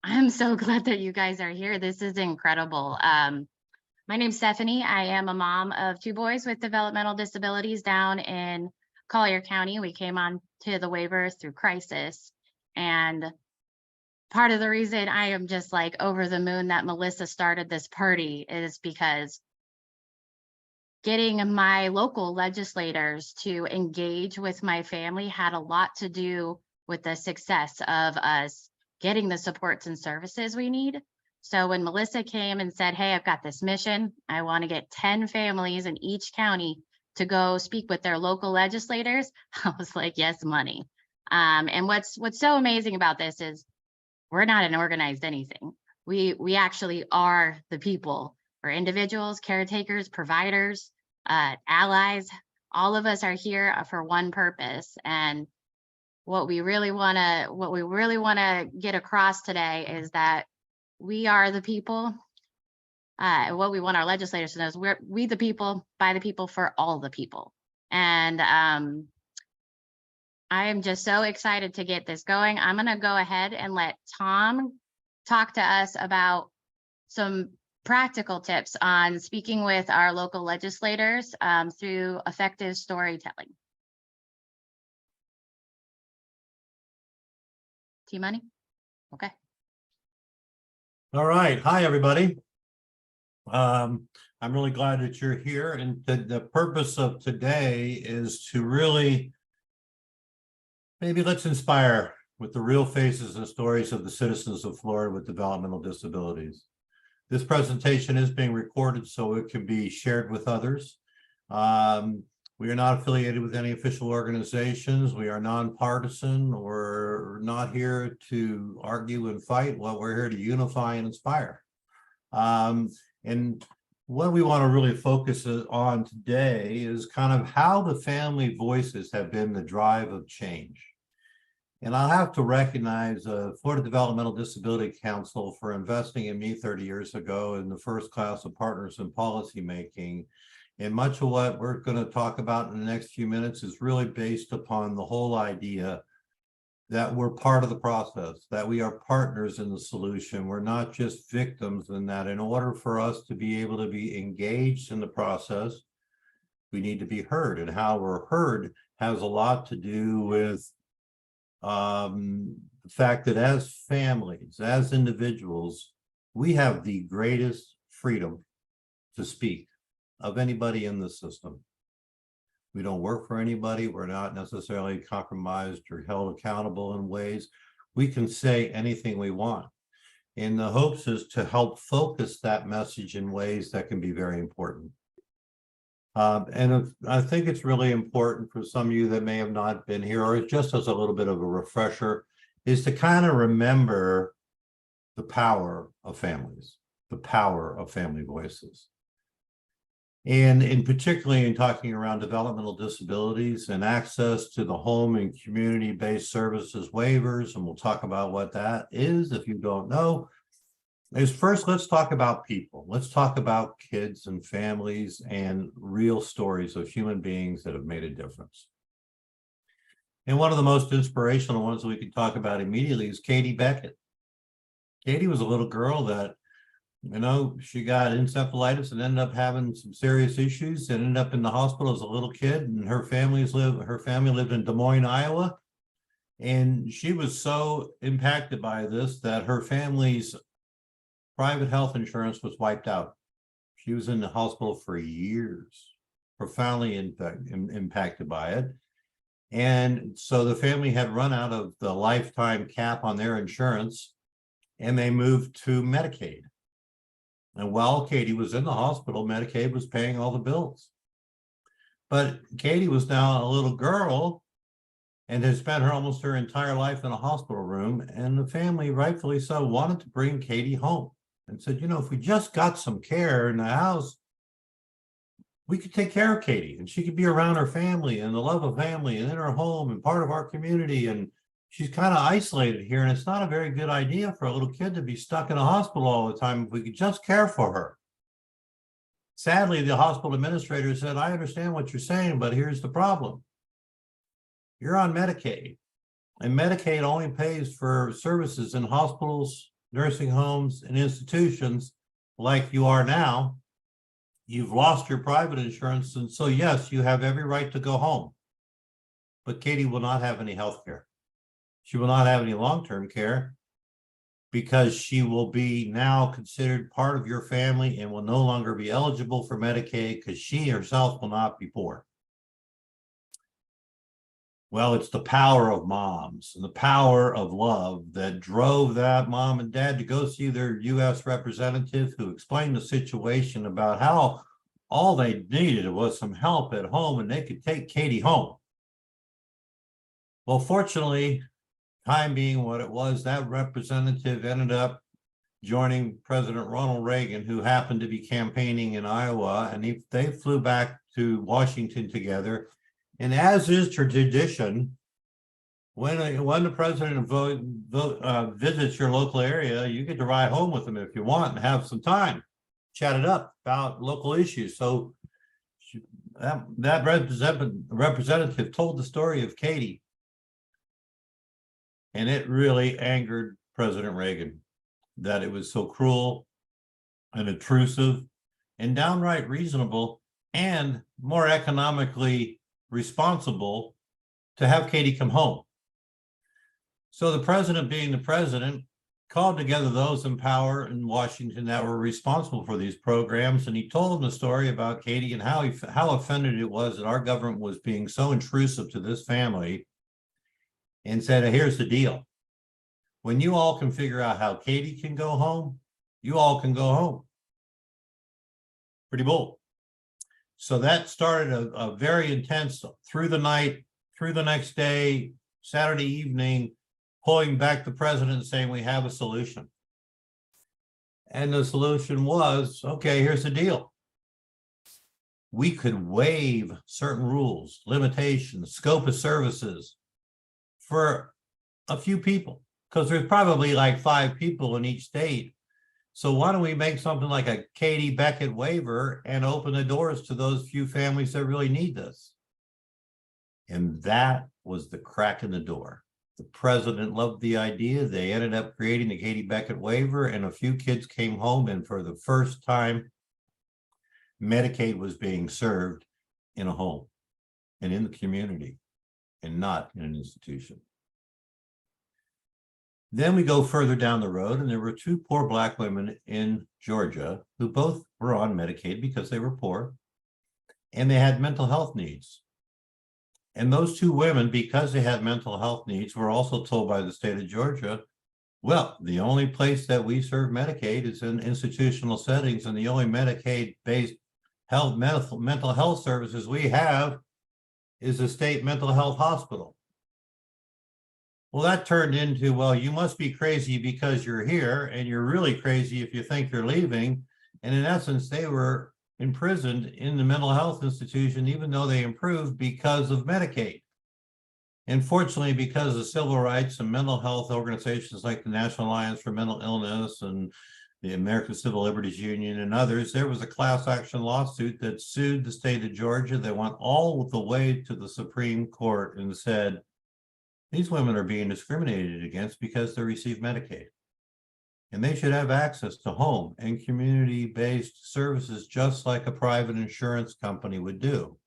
I'm so glad that you guys are here. This is incredible. My name's Stephanie. I am a mom of two boys with developmental disabilities down in Collier County. We came on to the waivers through crisis. And part of the reason I am just like over the moon that Melissa started this party is because getting my local legislators to engage with my family had a lot to do with the success of us getting the supports and services we need. So when Melissa came and said, "Hey, I've got this mission. I want to get 10 families in each county to go speak with their local legislators," I was like, "Yes, money." And what's so amazing about this is we're not an organized anything. We actually are the people. We're individuals, caretakers, providers, allies. All of us are here for one purpose. And what we really want to get across today is that we are the people. What we want our legislators to know is we the people, by the people, for all the people. And I am just so excited to get this going. I'm going to go ahead and let Tom talk to us about some practical tips on speaking with our local legislators through effective storytelling. T-Money? Okay. All right. Hi, everybody. I'm really glad that you're here. And the purpose of today is to really maybe let's inspire with the real faces and stories of the citizens of Florida with developmental disabilities. This presentation is being recorded so it can be shared with others. We are not affiliated with any official organizations. We are nonpartisan. We're not here to argue and fight. Well, we're here to unify and inspire. And what we want to really focus on today is kind of how the family voices have been the drive of change. And I'll have to recognize Florida Developmental Disability Council for investing in me 30 years ago in the first class of partners in policymaking. And much of what we're going to talk about in the next few minutes is really based upon the whole idea that we're part of the process, that we are partners in the solution. We're not just victims, and that in order for us to be able to be engaged in the process, we need to be heard. And how we're heard has a lot to do with the fact that as families, as individuals, we have the greatest freedom to speak of anybody in the system. We don't work for anybody. We're not necessarily compromised or held accountable in ways. We can say anything we want. And the hopes is to help focus that message in ways that can be very important. And I think it's really important for some of you that may have not been here, or just as a little bit of a refresher, is to kind of remember the power of families, the power of family voices. And in particularly in talking around developmental disabilities and access to the home and community-based services waivers, and we'll talk about what that is if you don't know, is first, let's talk about people. Let's talk about kids and families and real stories of human beings that have made a difference. And one of the most inspirational ones that we can talk about immediately is Katie Beckett. Katie was a little girl that, she got encephalitis and ended up having some serious issues and ended up in the hospital as a little kid. And her family lived in Des Moines, Iowa. And she was so impacted by this that her family's private health insurance was wiped out. She was in the hospital for years, profoundly impacted by it. And so the family had run out of the lifetime cap on their insurance, and they moved to Medicaid. And while Katie was in the hospital, Medicaid was paying all the bills. But Katie was now a little girl and had spent almost her entire life in a hospital room. And the family, rightfully so, wanted to bring Katie home and said, if we just got some care in the house, we could take care of Katie and she could be around her family and the love of family and in her home and part of our community. And she's kind of isolated here, and it's not a very good idea for a little kid to be stuck in a hospital all the time if we could just care for her. Sadly, the hospital administrator said, I understand what you're saying, but here's the problem. You're on Medicaid, and Medicaid only pays for services in hospitals nursing homes, and institutions like you are now, you've lost your private insurance. And so, yes, you have every right to go home. But Katie will not have any health care. She will not have any long-term care because she will be now considered part of your family and will no longer be eligible for Medicaid because she herself will not be poor. Well, it's the power of moms and the power of love that drove that mom and dad to go see their U.S. representative, who explained the situation about how all they needed was some help at home and they could take Katie home. Well, fortunately, time being what it was, that representative ended up joining President Ronald Reagan, who happened to be campaigning in Iowa, and they flew back to Washington together. And as is tradition, when the president visits your local area, you get to ride home with him if you want and have some time, chat it up about local issues. So that representative told the story of Katie, and it really angered President Reagan that it was so cruel and intrusive and downright reasonable and more economically responsible to have Katie come home. So the president, being the president, called together those in power in Washington that were responsible for these programs, and he told them the story about Katie and how offended it was that our government was being so intrusive to this family, and said, here's the deal. When you all can figure out how Katie can go home, you all can go home. Pretty bold. So that started a very intense through the night, through the next day, Saturday evening, pulling back the president saying we have a solution. And the solution was, okay, here's the deal. We could waive certain rules, limitations, scope of services for a few people, because there's probably like 5 people in each state. So why don't we make something like a Katie Beckett waiver and open the doors to those few families that really need this? And that was the crack in the door. The president loved the idea. They ended up creating the Katie Beckett waiver, and a few kids came home, and for the first time, Medicaid was being served in a home and in the community and not in an institution. Then we go further down the road, and there were 2 poor Black women in Georgia who both were on Medicaid because they were poor, and they had mental health needs. And those 2 women, because they had mental health needs, were also told by the state of Georgia, well, the only place that we serve Medicaid is in institutional settings, and the only Medicaid-based mental health services we have is a state mental health hospital. Well, that turned into, well, you must be crazy because you're here, and you're really crazy if you think you're leaving. And in essence, they were imprisoned in the mental health institution, even though they improved because of Medicaid. And fortunately, because of civil rights and mental health organizations like the National Alliance for Mental Illness and the American Civil Liberties Union and others, there was a class action lawsuit that sued the state of Georgia. They went all the way to the Supreme Court and said, these women are being discriminated against because they receive Medicaid. And they should have access to home and community-based services just like a private insurance company would do.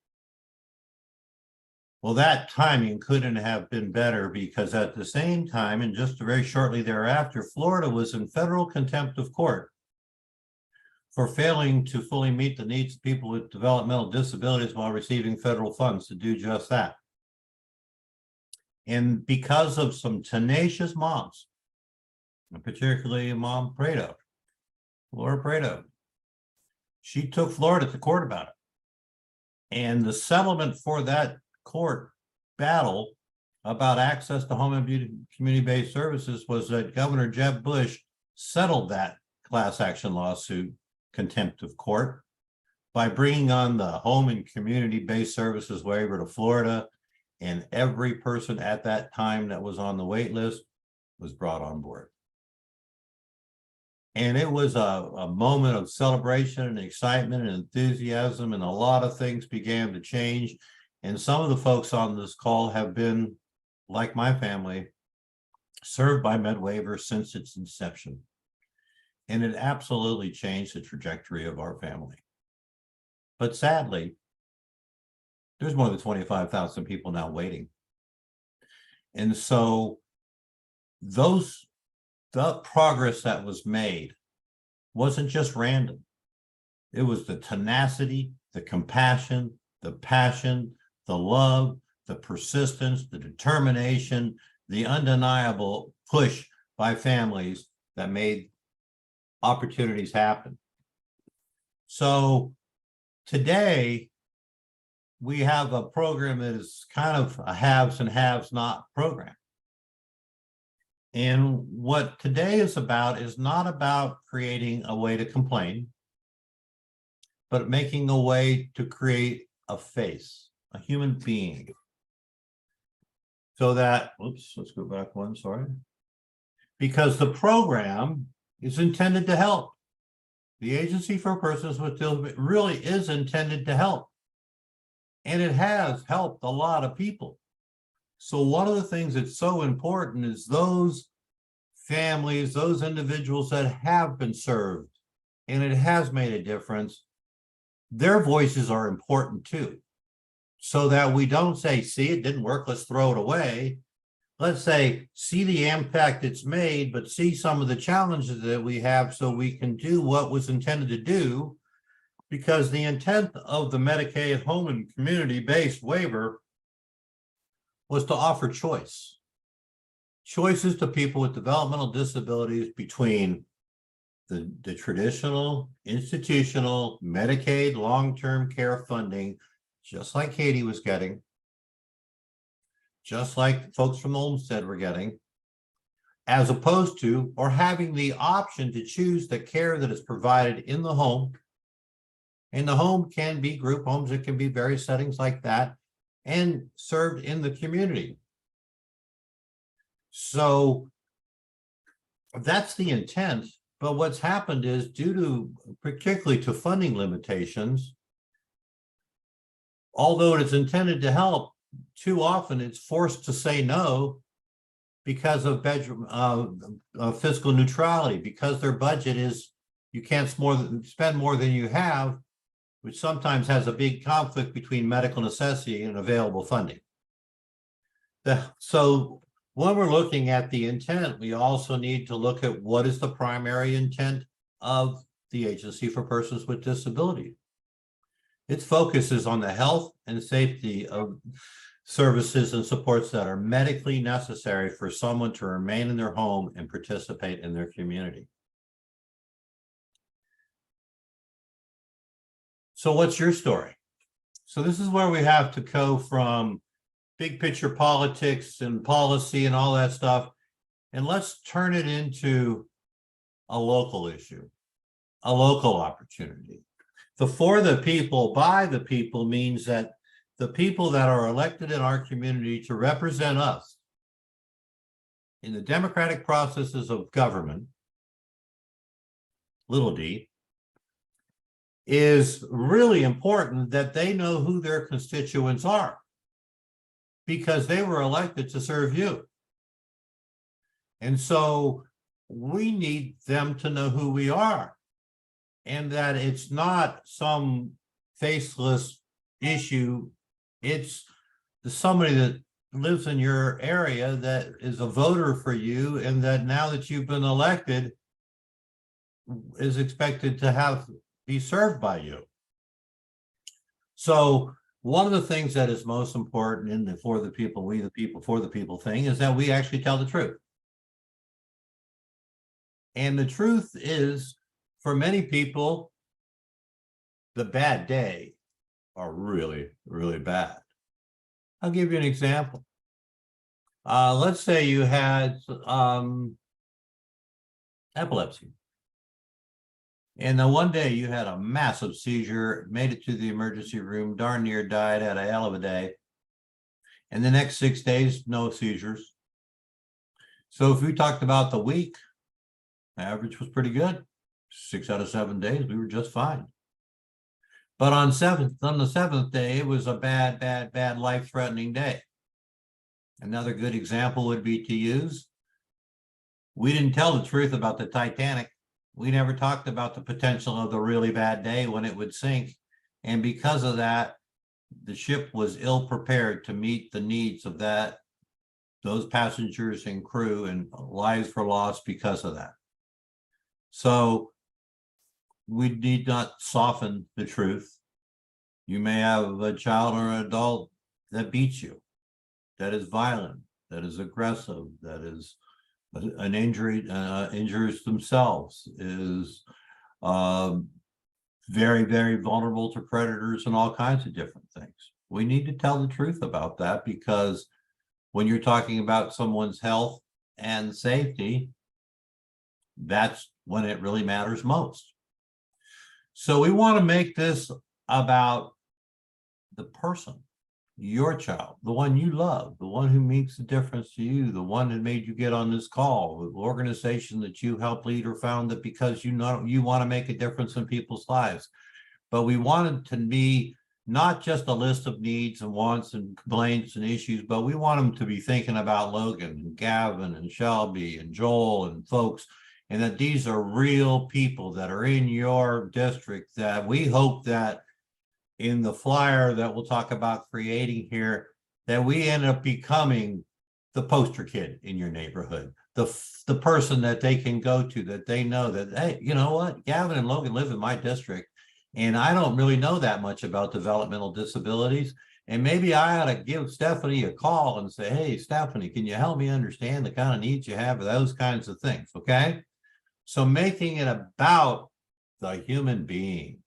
Well, that timing couldn't have been better, because at the same time, and just very shortly thereafter, Florida was in federal contempt of court for failing to fully meet the needs of people with developmental disabilities while receiving federal funds to do just that. And because of some tenacious moms, and particularly Mom Prado, Laura Prado, she took Florida to court about it. And the settlement for that court battle about access to home and community-based services was that Governor Jeb Bush settled that class action lawsuit contempt of court by bringing on the home and community-based services waiver to Florida. And every person at that time that was on the wait list was brought on board. And it was a moment of celebration and excitement and enthusiasm, and a lot of things began to change. And some of the folks on this call have been, like my family, served by MedWaiver since its inception. And it absolutely changed the trajectory of our family. But sadly, there's more than 25,000 people now waiting. And so the progress that was made wasn't just random. It was the tenacity, the compassion, the passion, the love, the persistence, the determination, the undeniable push by families that made opportunities happen. So today, we have a program that is kind of a haves and have not program. And what today is about is not about creating a way to complain, but making a way to create a face, a human being. So that, oops, let's go back one, sorry. Because the program is intended to help. The Agency for Persons with Disabilities really is intended to help. And it has helped a lot of people. So one of the things that's so important is those families, those individuals that have been served, and it has made a difference, their voices are important too. So that we don't say, see, it didn't work, let's throw it away. Let's say, see the impact it's made, but see some of the challenges that we have so we can do what was intended to do. Because the intent of the Medicaid home and community-based waiver was to offer choice. Choices to people with developmental disabilities between the traditional institutional Medicaid long-term care funding, just like Katie was getting, just like folks from Olmsted were getting, as opposed to, or having the option to choose the care that is provided in the home. And the home can be group homes, it can be various settings like that, and served in the community. So that's the intent. But what's happened is, due to particularly to funding limitations, although it is intended to help, too often it's forced to say no because of fiscal neutrality, because their budget is, you can't spend more than you have, which sometimes has a big conflict between medical necessity and available funding. So when we're looking at the intent, we also need to look at what is the primary intent of the Agency for Persons with Disabilities. Its focus is on the health and safety of services and supports that are medically necessary for someone to remain in their home and participate in their community. So what's your story? So this is where we have to go from big picture politics and policy and all that stuff, and let's turn it into a local issue, a local opportunity. The for the people, by the people means that the people that are elected in our community to represent us in the democratic processes of government, little d, is really important that they know who their constituents are, because they were elected to serve you. And so we need them to know who we are, and that it's not some faceless issue. It's somebody that lives in your area that is a voter for you, and that now that you've been elected is expected to be served by you. So one of the things that is most important in the for the people, we the people, for the people thing is that we actually tell the truth. And the truth is, for many people, the bad day are really, really bad. I'll give you an example. Let's say you had epilepsy. And then one day you had a massive seizure, made it to the emergency room, darn near died, had a hell of a day. And the next 6 days, no seizures. So if we talked about the week, average was pretty good. 6 out of 7 days, we were just fine. But on the seventh day, it was a bad, life-threatening day. Another good example would be to use, we didn't tell the truth about the Titanic. We never talked about the potential of the really bad day when it would sink. And because of that, the ship was ill prepared to meet the needs of those passengers and crew, and lives were lost because of that. So we need not soften the truth. You may have a child or an adult that beats you, that is violent, that is aggressive, that is an injury, injures themselves, is very, very vulnerable to predators and all kinds of different things. We need to tell the truth about that, because when you're talking about someone's health and safety, that's when it really matters most. So we want to make this about the person, your child, the one you love, the one who makes a difference to you, the one that made you get on this call, the organization that you helped lead or founded because you want to make a difference in people's lives. But we wanted to be not just a list of needs and wants and complaints and issues, but we want them to be thinking about Logan and Gavin and Shelby and Joel and folks, and that these are real people that are in your district, that we hope that in the flyer that we'll talk about creating here, that we end up becoming the poster kid in your neighborhood, the person that they can go to, that they know that, hey, you know what, Gavin and Logan live in my district, and I don't really know that much about developmental disabilities. And maybe I ought to give Stephanie a call and say, hey, Stephanie, can you help me understand the kind of needs you have, those kinds of things, okay? So making it about the human being,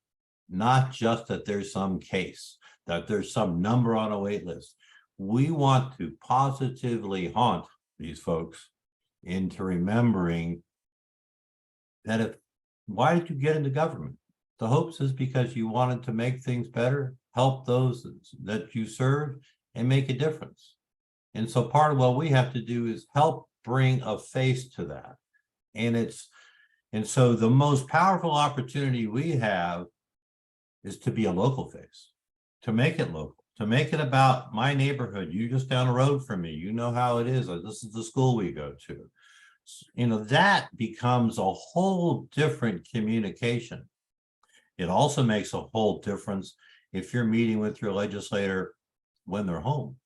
not just that there's some case, that there's some number on a wait list. We want to positively haunt these folks into remembering that why did you get into government? The hopes is because you wanted to make things better, help those that you serve, and make a difference. And so part of what we have to do is help bring a face to that. And so the most powerful opportunity we have is to be a local face, to make it local, to make it about my neighborhood. You just down the road from me, you know how it is. This is the school we go to. You know, that becomes a whole different communication. It also makes a whole difference if you're meeting with your legislator when they're home.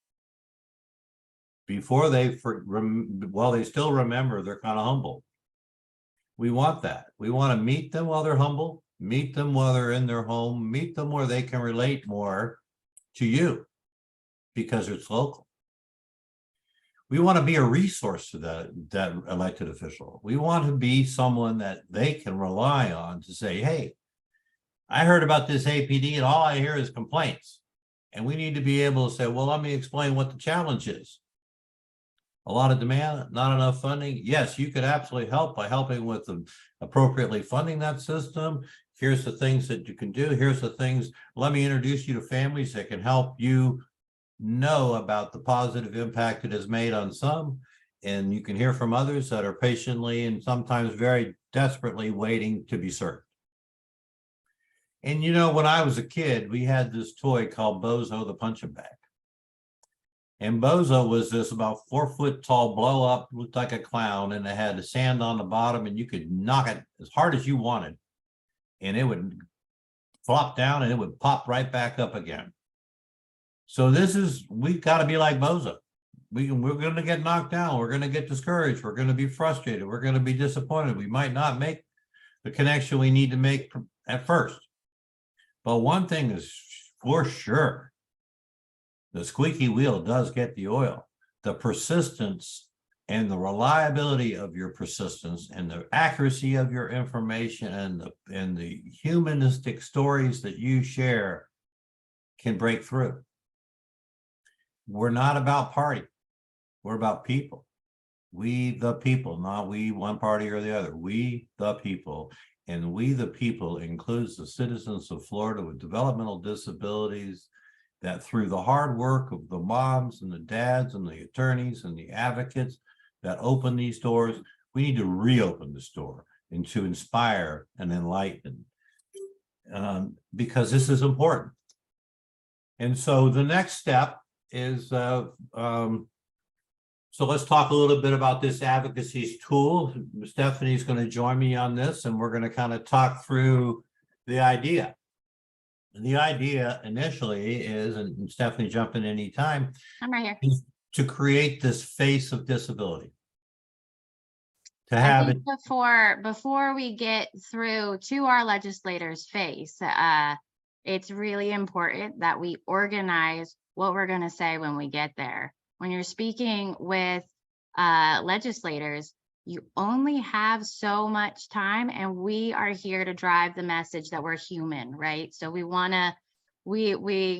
Before they still remember, they're kind of humble. We want that. We want to meet them while they're humble, meet them while they're in their home, meet them where they can relate more to you because it's local. We want to be a resource to that elected official. We want to be someone that they can rely on to say, hey, I heard about this APD and all I hear is complaints. And we need to be able to say, well, let me explain what the challenge is. A lot of demand, not enough funding. Yes, you could absolutely help by helping with appropriately funding that system. Here's the things that you can do. Here's the things. Let me introduce you to families that can help you know about the positive impact it has made on some. And you can hear from others that are patiently and sometimes very desperately waiting to be served. And you know, when I was a kid, we had this toy called Bozo the punching bag. And Bozo was this about 4 foot tall blow up, looked like a clown, and it had the sand on the bottom, and you could knock it as hard as you wanted. And it would flop down and it would pop right back up again. So we've got to be like Bozo. We're going to get knocked down. We're going to get discouraged. We're going to be frustrated. We're going to be disappointed. We might not make the connection we need to make at first. But one thing is for sure, the squeaky wheel does get the oil. The persistence and the reliability of your persistence and the accuracy of your information and the humanistic stories that you share can break through. We're not about party. We're about people. We the people, not we one party or the other. We the people. And we the people includes the citizens of Florida with developmental disabilities, that through the hard work of the moms and the dads and the attorneys and the advocates that open these doors, we need to reopen this door and to inspire and enlighten, because this is important. And so the next step is So let's talk a little bit about this advocacy tool. Stephanie's going to join me on this, and we're going to kind of talk through the idea. And the idea initially is, and Stephanie, jump in anytime, I'm right here. is to create this face of disability. To I have think it, before we get through to our legislators' face, it's really important that we organize what we're going to say when we get there. When you're speaking with legislators, you only have so much time, and we are here to drive the message that we're human, right? So we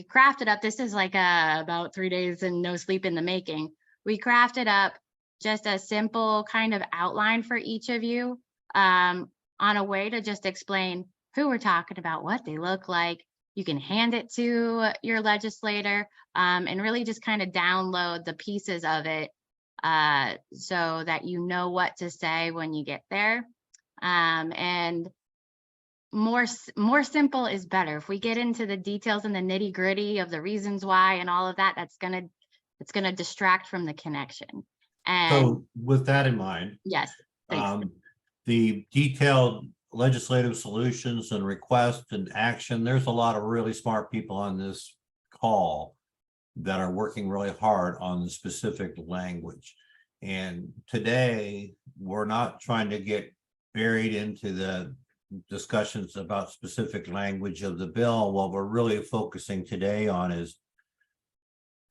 crafted up. This is like about 3 days and no sleep in the making. We crafted up just a simple kind of outline for each of you on a way to just explain who we're talking about, what they look like. You can hand it to your legislator and really just kind of download the pieces of it so that you know what to say when you get there. And more simple is better. If we get into the details and the nitty gritty of the reasons why and all of that, it's gonna distract from the connection. And so with that in mind, yes, thanks. the detailed legislative solutions and requests and action, there's a lot of really smart people on this call that are working really hard on the specific language. And today, we're not trying to get buried into the discussions about specific language of the bill. What we're really focusing today on is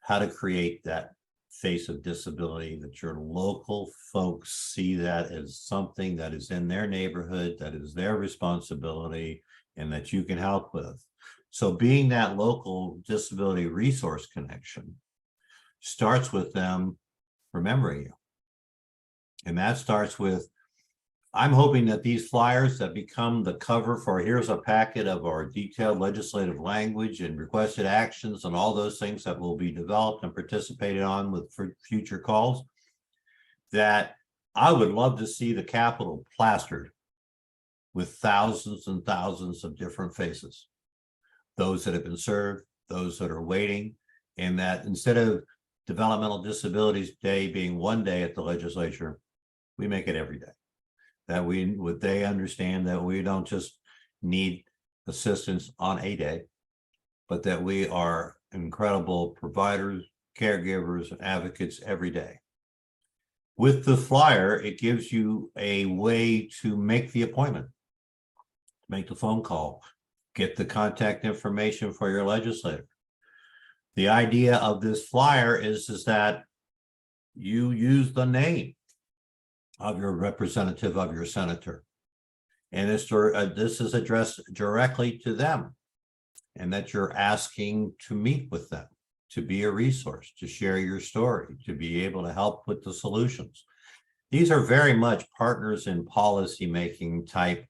how to create that face of disability, that your local folks see that as something that is in their neighborhood, that is their responsibility, and that you can help with. So being that local disability resource connection starts with them remembering you. And that starts with, I'm hoping that these flyers that become the cover for here's a packet of our detailed legislative language and requested actions and all those things that will be developed and participated on with for future calls, that I would love to see the Capitol plastered with thousands and thousands of different faces. Those that have been served, those that are waiting, and that instead of Developmental Disabilities Day being one day at the legislature, we make it every day. That they understand that we don't just need assistance on a day, but that we are incredible providers, caregivers, advocates every day. With the flyer, it gives you a way to make the appointment, make the phone call, get the contact information for your legislator. The idea of this flyer is that you use the name of your representative, of your senator. And this is addressed directly to them, and that you're asking to meet with them, to be a resource, to share your story, to be able to help with the solutions. These are very much partners in policymaking type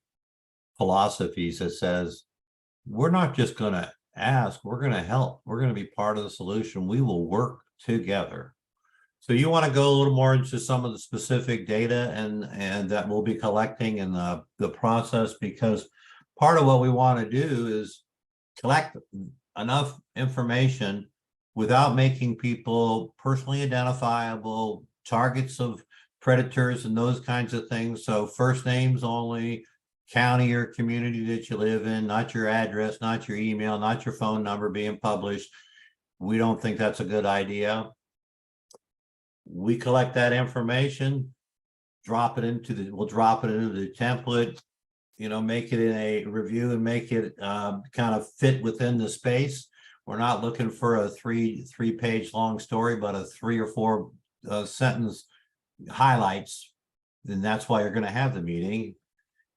philosophies that says, we're not just going to ask, we're going to help. We're going to be part of the solution. We will work together. So you want to go a little more into some of the specific data and that we'll be collecting in the process, because part of what we want to do is collect enough information without making people personally identifiable, targets of predators and those kinds of things. So first names only, county or community that you live in, not your address, not your email, not your phone number being published. We don't think that's a good idea. We collect that information, we'll drop it into the template, make it in a review and make it kind of fit within the space. We're not looking for a three-page long story, but a 3 or 4 sentence highlights. And that's why you're going to have the meeting.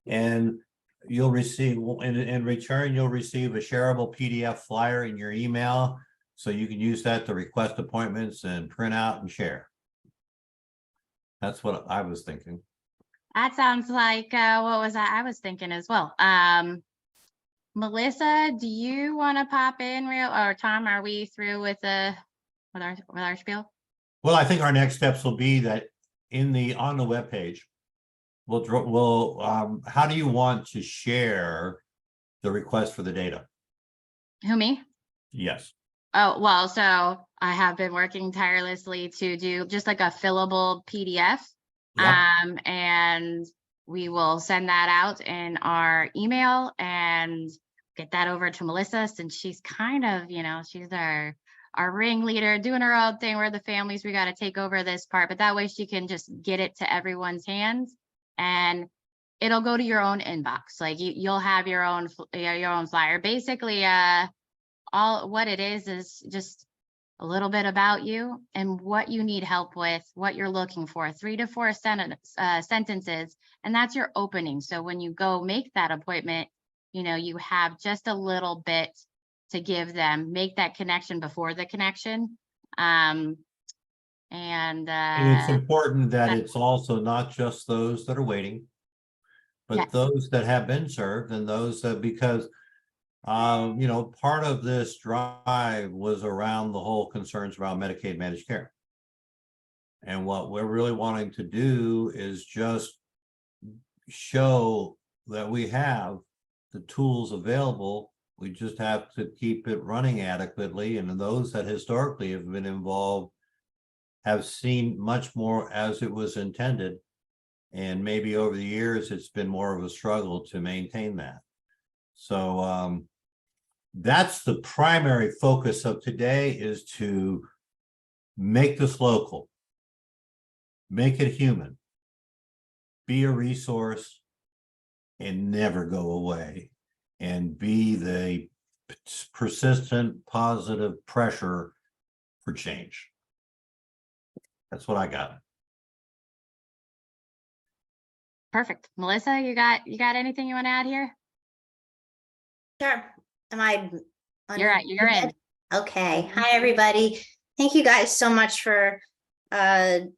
And you'll receive, in return, you'll receive a shareable PDF flyer in your email. So you can use that to request appointments and print out and share. That's what I was thinking. That sounds like what was I was thinking as well. Melissa, do you want to pop in or Tom, are we through with our spiel? Well, I think our next steps will be that on the webpage, how do you want to share the request for the data? Who, me? Yes. Oh, well, so I have been working tirelessly to do just like a fillable PDF. Yep. And we will send that out in our email and get that over to Melissa, since she's kind of, she's our ringleader, doing her own thing. We're the families, we got to take over this part, but that way she can just get it to everyone's hands, and it'll go to your own inbox. Like you'll have your own flyer. Basically, all what it is just a little bit about you and what you need help with, what you're looking for, 3 to 4 sentences, and that's your opening. So when you go make that appointment, you have just a little bit to give them, make that connection before the connection. And it's important that it's also not just those that are waiting, but yes, those that have been served and those that, because part of this drive was around the whole concerns around Medicaid managed care. And what we're really wanting to do is just show that we have the tools available. We just have to keep it running adequately. And those that historically have been involved have seen much more as it was intended. And maybe over the years, it's been more of a struggle to maintain that. So that's the primary focus of today, is to make this local, make it human, be a resource, and never go away, and be the persistent positive pressure for change. That's what I got. perfect. Melissa, you got anything you want to add here? Sure. Am I? You're in. Okay. Hi, everybody. Thank you guys so much for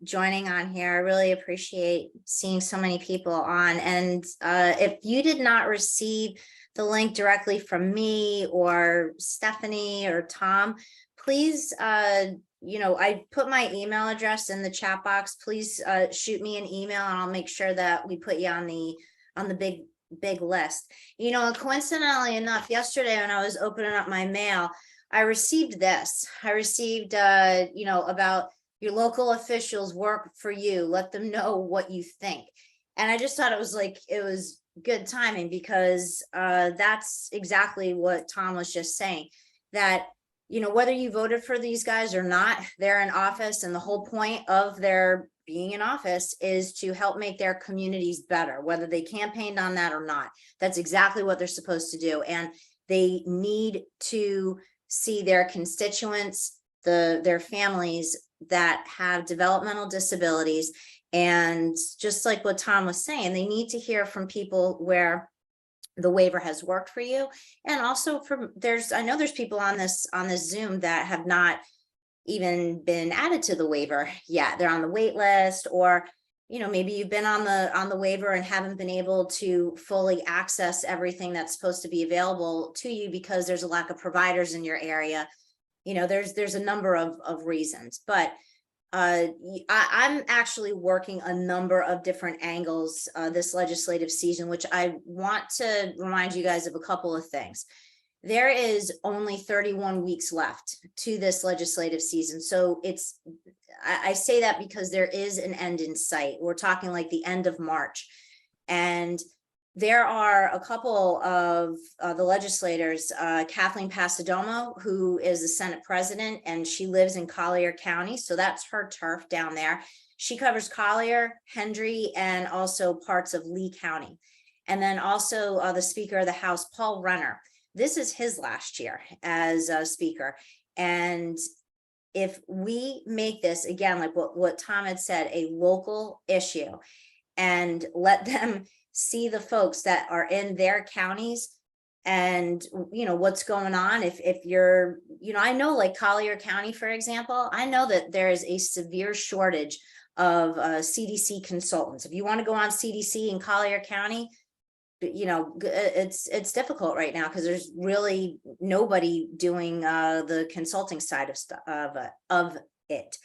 joining on here. I really appreciate seeing so many people on. And if you did not receive the link directly from me or Stephanie or Tom, please, I put my email address in the chat box. Please shoot me an email and I'll make sure that we put you on the big list. Coincidentally enough, yesterday when I was opening up my mail, I received this. I received, about your local officials work for you. Let them know what you think. And I just thought it was good timing, because that's exactly what Tom was just saying, that whether you voted for these guys or not, they're in office, and the whole point of their being in office is to help make their communities better, whether they campaigned on that or not. That's exactly what they're supposed to do. And they need to see their constituents, their families that have developmental disabilities. And just like what Tom was saying, they need to hear from people where the waiver has worked for you. And also I know there's people on this Zoom that have not even been added to the waiver yet. They're on the wait list, or maybe you've been on the waiver and haven't been able to fully access everything that's supposed to be available to you because there's a lack of providers in your area. There's a number of reasons, but I'm actually working a number of different angles this legislative season, which I want to remind you guys of a couple of things. There is only 31 weeks left to this legislative season. So I say that because there is an end in sight. We're talking like the end of March. And there are a couple of the legislators, Kathleen Pasadomo, who is the Senate president, and she lives in Collier County. So that's her turf down there. She covers Collier, Hendry, and also parts of Lee County. And then also the Speaker of the House, Paul Renner. This is his last year as a speaker. And if we make this, again, like what Tom had said, a local issue, and let them see the folks that are in their counties and what's going on. If you're, I know like Collier County, for example, I know that there is a severe shortage of CDC consultants. If you want to go on CDC in Collier County, it's difficult right now because there's really nobody doing the consulting side of it,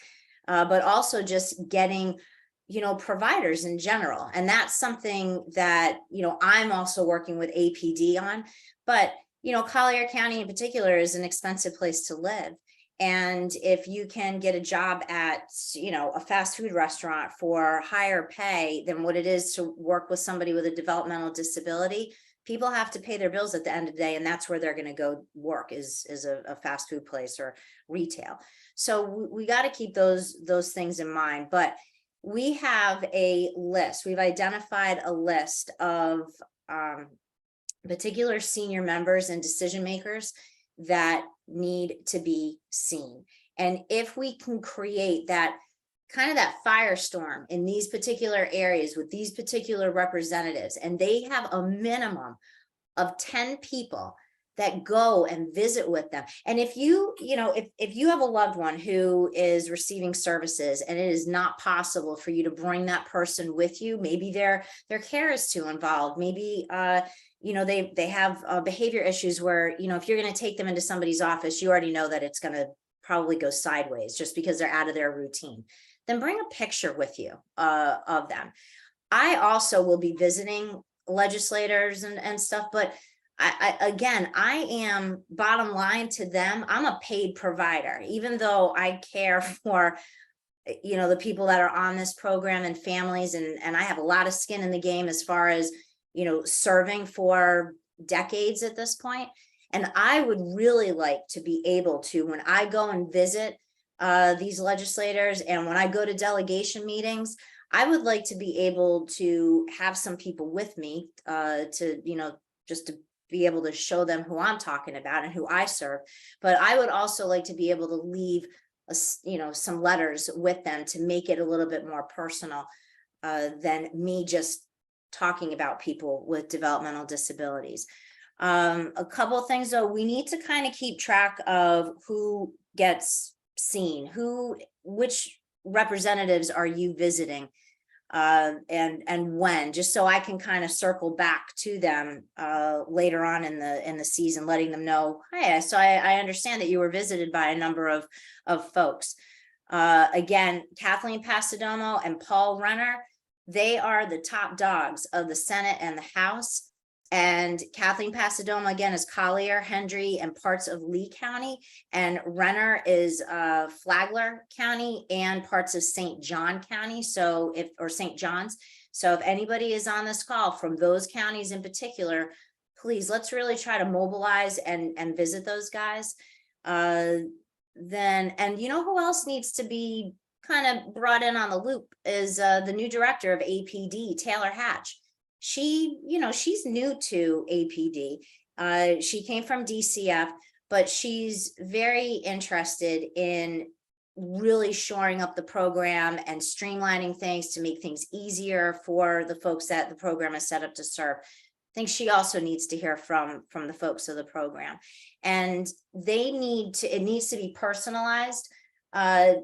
but also just getting providers in general. And that's something that I'm also working with APD on. But Collier County in particular is an expensive place to live. And if you can get a job at, a fast food restaurant for higher pay than what it is to work with somebody with a developmental disability, people have to pay their bills at the end of the day, and that's where they're going to go work is a fast food place or retail. So we got to keep those things in mind. But we have a list. We've identified a list of particular senior members and decision makers that need to be seen. And if we can create that kind of that firestorm in these particular areas with these particular representatives, and they have a minimum of 10 people that go and visit with them. And if you have a loved one who is receiving services and it is not possible for you to bring that person with you, maybe their care is too involved, maybe they have behavior issues where, if you're going to take them into somebody's office, you already know that it's going to probably go sideways just because they're out of their routine. Then bring a picture with you of them. I also will be visiting legislators and stuff, but I am, bottom line to them, I'm a paid provider, even though I care for, the people that are on this program and families, and I have a lot of skin in the game as far as, serving for decades at this point. And I would really like to be able to, when I go and visit these legislators and when I go to delegation meetings, I would like to be able to have some people with me just to be able to show them who I'm talking about and who I serve. But I would also like to be able to leave some letters with them to make it a little bit more personal than me just talking about people with developmental disabilities. A couple of things though, we need to kind of keep track of who gets seen, which representatives are you visiting, and when, just so I can kind of circle back to them later on in the season, letting them know, hey, so I understand that you were visited by a number of folks. Again, Kathleen Pasadomo and Paul Renner, they are the top dogs of the Senate and the House. And Kathleen Pasadomo, again, is Collier, Hendry, and parts of Lee County. And Renner is Flagler County and parts of St. John County. Or St. John's. So if anybody is on this call from those counties in particular, please, let's really try to mobilize and visit those guys. And who else needs to be kind of brought in on the loop is the new director of APD, Taylor Hatch. She's new to APD. She came from DCF, but she's very interested in really shoring up the program and streamlining things to make things easier for the folks that the program is set up to serve. I think she also needs to hear from the folks of the program, and it needs to be personalized. I've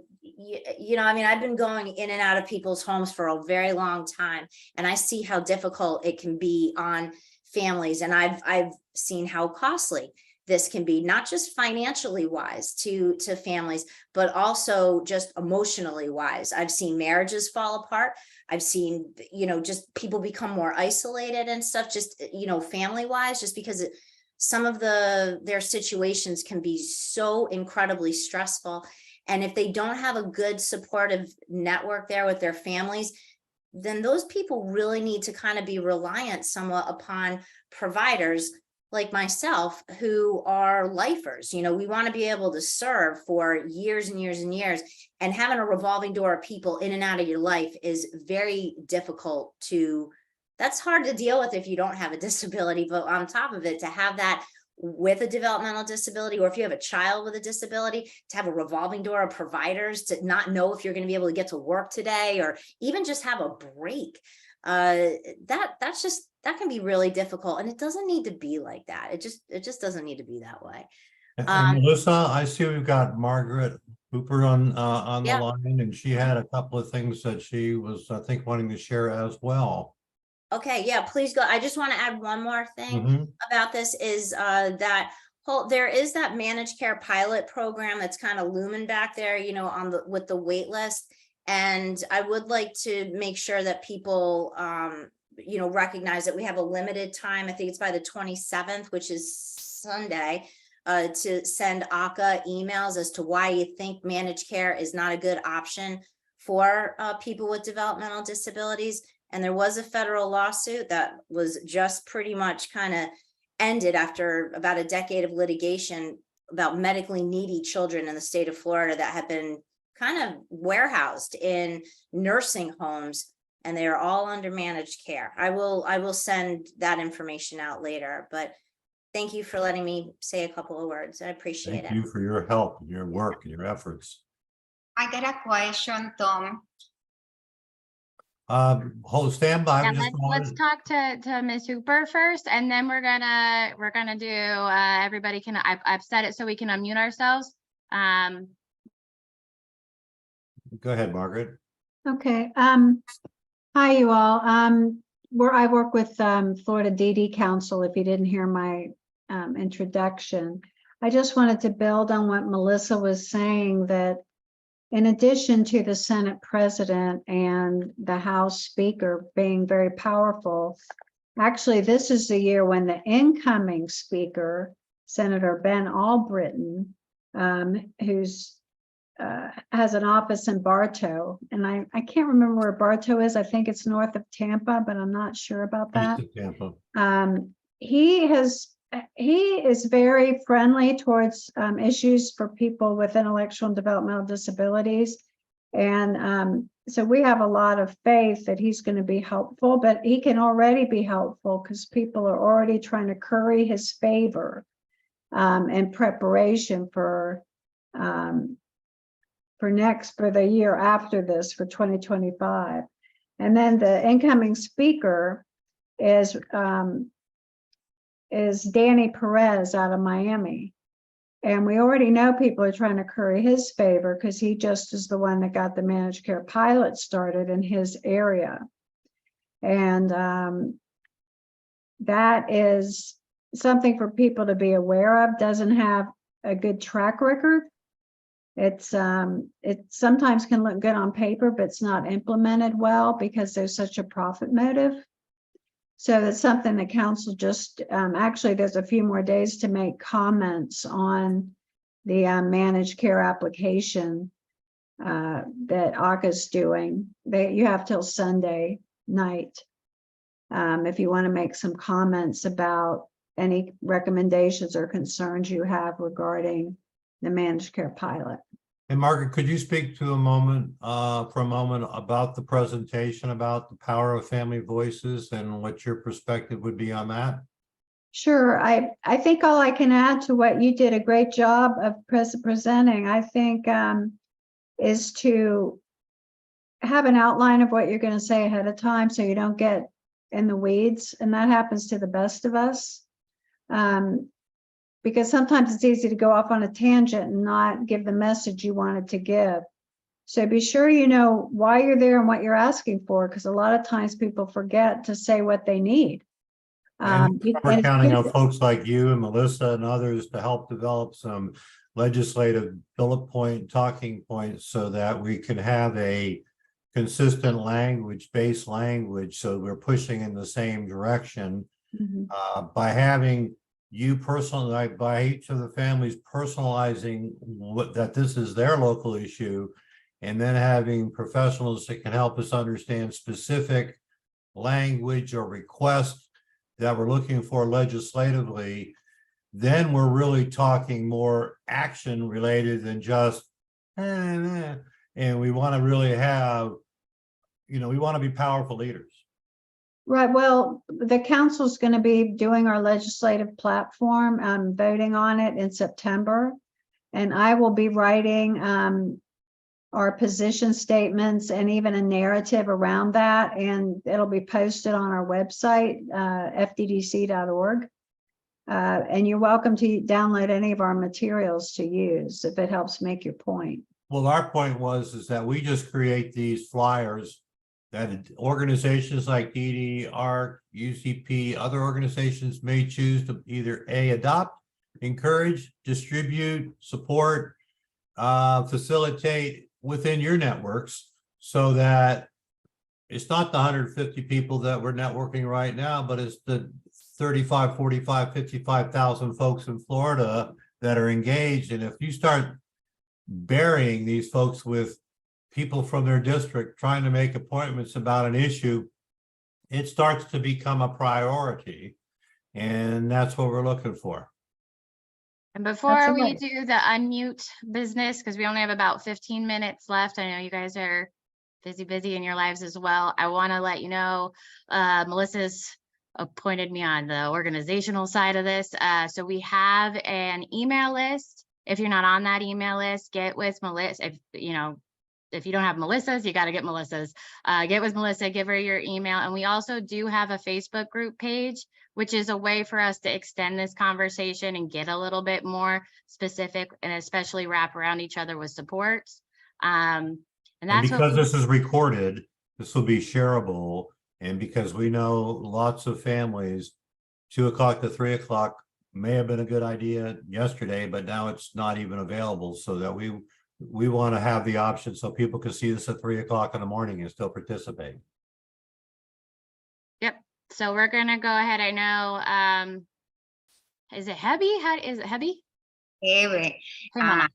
been going in and out of people's homes for a very long time, and I see how difficult it can be on families. And I've seen how costly this can be, not just financially wise to families, but also just emotionally wise. I've seen marriages fall apart. I've seen, just people become more isolated and stuff, just, family wise, just because some of their situations can be so incredibly stressful. And if they don't have a good supportive network there with their families, then those people really need to kind of be reliant somewhat upon providers like myself who are lifers. We want to be able to serve for years and years and years, and having a revolving door of people in and out of your life is very difficult that's hard to deal with if you don't have a disability. But on top of it, to have that with a developmental disability, or if you have a child with a disability, to have a revolving door of providers, to not know if you're going to be able to get to work today, or even just have a break, that can be really difficult. And it doesn't need to be like that. It just doesn't need to be that way. And Melissa, I see we've got Margaret Hooper on the Yeah. line, and she had a couple of things that she was, I think, wanting to share as well. Okay, yeah, please go. I just want to add one more thing about this is there is that managed care pilot program that's kind of looming back there, with the wait list. And I would like to make sure that people recognize that we have a limited time. I think it's by the 27th, which is Sunday to send ACA emails as to why you think managed care is not a good option for people with developmental disabilities. And there was a federal lawsuit that was just pretty much kind of ended after about a decade of litigation about medically needy children in the state of Florida that have been kind of warehoused in nursing homes, and they are all under managed care. I will send that information out later, but thank you for letting me say a couple of words. I appreciate Thank it. you for your help, and your work, and your efforts. I got a question, Tom. Stand by. Yeah, just a let's moment. talk to Ms. Hooper first, and then we're gonna do, everybody can, I've set it so we can unmute ourselves. Go ahead, Margaret. Okay, hi you all. I work with Florida DD Council, if you didn't hear my introduction. I just wanted to build on what Melissa was saying, that in addition to the Senate President and the House Speaker being very powerful, actually this is the year when the incoming Speaker, Senator Ben Albritton, who's has an office in Bartow, and I can't remember where Bartow is. I think it's north of Tampa, but I'm not sure about that. East of Tampa. He is very friendly towards issues for people with intellectual and developmental disabilities, and so we have a lot of faith that he's going to be helpful. But he can already be helpful because people are already trying to curry his favor in preparation for the year after this, for 2025. And then the incoming speaker is Danny Perez out of Miami. And we already know people are trying to curry his favor because he just is the one that got the managed care pilot started in his area. And that is something for people to be aware of. Doesn't have a good track record. It sometimes can look good on paper, but it's not implemented well because there's such a profit motive. So that's something the council just, actually there's a few more days to make comments on the managed care application that ACA's doing. You have till Sunday night if you want to make some comments about any recommendations or concerns you have regarding the managed care pilot. And Margaret, could you speak to for a moment about the presentation about the power of family voices and what your perspective would be on that? Sure. I think all I can add to what you did a great job of presenting, I think, is to have an outline of what you're going to say ahead of time so you don't get in the weeds. And that happens to the best of us. Because sometimes it's easy to go off on a tangent and not give the message you wanted to give. So be sure you know why you're there and what you're asking for, because a lot of times people forget to say what they need. We're counting on folks like you and Melissa and others to help develop some legislative bullet point talking points so that we can have a consistent based language, so we're pushing in the same direction. By having you personally, by each of the families personalizing that this is their local issue, and then having professionals that can help us understand specific language or requests that we're looking for legislatively, then we're really talking more action related than just and we want to really have, we want to be powerful leaders. Right. Well, the council's going to be doing our legislative platform, voting on it in September. And I will be writing our position statements and even a narrative around that. And it'll be posted on our website, fddc.org. And you're welcome to download any of our materials to use if it helps make your point. Well, our point is that we just create these flyers that organizations like DD, ARC, UCP, other organizations may choose to either adopt, encourage, distribute, support, facilitate within your networks, so that it's not the 150 people that we're networking right now, but it's the 35, 45, 55,000 folks in Florida that are engaged. And if you start burying these folks with people from their district trying to make appointments about an issue, it starts to become a priority. And that's what we're looking for. And before we right. do the unmute business, because we only have about 15 minutes left, I know you guys are busy in your lives as well. I want to let you know, Melissa's appointed me on the organizational side of this. So we have an email list. If you're not on that email list, get with Melissa. If you don't have Melissa's, you got to get Melissa's. Get with Melissa, give her your email. And we also do have a Facebook group page, which is a way for us to extend this conversation and get a little bit more specific and especially wrap around each other with support. And that's because this is recorded, this will be shareable. And because we know lots of families, 2 o'clock to 3 o'clock may have been a good idea yesterday, but now it's not even available, so that we want to have the option so people can see this at 3 o'clock in the morning and still participate. Yep. So we're gonna go ahead. I know. Is it Hebby? How is it Hebby? Eve, Simona.